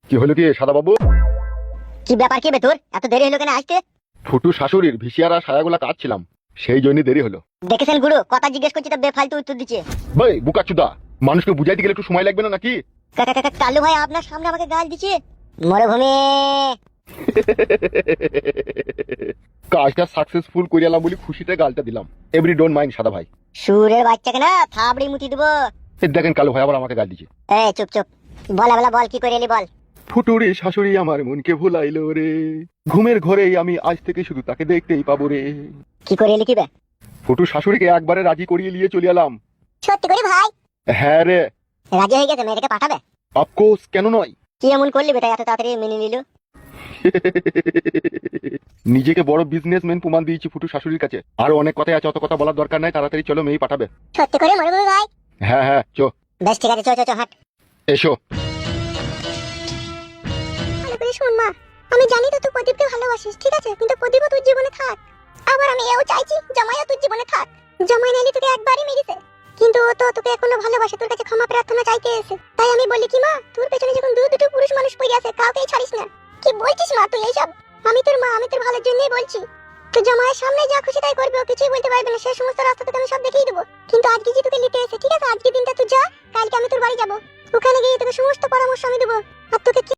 কি হলো কি সাদা বাবু? কি ব্যাপার কি বে তোর? এত দেরি হলো কেন আসতে? ফুটু শাশুড়ির ভিসিআর আর ছায়াগুলা কাটছিলাম, সেই জন্যই দেরি হলো। দেখেছেন গুরু, কথা জিজ্ঞেস করছি তা বেফালতু উত্তর দিচ্ছে। ভাই বুকাচুদা, মানুষকে বুঝাইতে গেলে একটু সময় লাগবে না নাকি? কালু ভাই আপনার সামনে আমাকে গাল দিচ্ছে। মরুভূমি কাজটা সাকসেসফুল করিয়ালাম বলি খুশিতে গালটা দিলাম। এভরি ডোন্ট মাইন্ড সাদা ভাই। সুরের বাচ্চাকে না থাবড়ি মুতি দেবো। এই দেখেন কালো ভাই আবার আমাকে গাল দিচ্ছে। চুপ চুপ, বল বলা বল, কি করে এলি বল। ফুটুরে শাশুড়ি আমার মনকে ভুলাইলো রে, ঘুমের ঘরেই আমি আজ থেকে শুধু তাকে দেখতেই পাবো রে। কি করে এলি কি বে? ফুটু শাশুড়িকে একবারে রাজি করিয়ে নিয়ে চলে এলাম। সত্যি করে ভাই? হ্যাঁ রে। রাজি হয়ে গেছে, মেয়েটাকে পাঠাবে? অফকোর্স, কেন নয়। কি এমন করলি বেটা এত তাড়াতাড়ি মেনে নিল? নিজেকে বড় বিজনেসম্যান প্রমাণ দিয়েছি ফুটু শাশুড়ির কাছে। আরো অনেক কথাই আছে, অত কথা বলার দরকার নাই, তাড়াতাড়ি চলো, মেয়ে পাঠাবে। সত্যি করে মরুভূমি ভাই? হ্যাঁ হ্যাঁ চো। বেশ ঠিক আছে, চো হাট। এসো। ভালো করে শোন মা, আমি জানি তো তুই প্রদীপকে ভালোবাসিস, ঠিক আছে, কিন্তু প্রদীপও তোর জীবনে থাক। আবার আমি এও চাইছি জামাইও তোর জীবনে থাক। জামাই নাইলে তোকে একবারই মেরেছে, কিন্তু ও তো তোকে এখনো ভালোবাসে, তোর কাছে ক্ষমা প্রার্থনা চাইতে এসে। তাই আমি বলি কি মা, তোর পেছনে যখন দুটো পুরুষ মানুষ পড়ে আছে, কাউকেই ছাড়িস না। কি বলছিস মা তুই এইসব? আমি তোর মা, আমি তোর ভালোর জন্যই বলছি। তো জামাইয়ের সামনে যা খুশি তাই করবে, ও কিছুই বলতে পারবে না, সেই সমস্ত রাস্তা তোকে আমি সব দেখিয়ে দেবো। কিন্তু আজকে যে তোকে নিতে এসে, ঠিক আছে, আজকে দিনটা তুই যা, কালকে আমি তোর বাড়ি যাবো, ওখানে গিয়ে তোকে সমস্ত পরামর্শ আমি দেবো। আর তোকে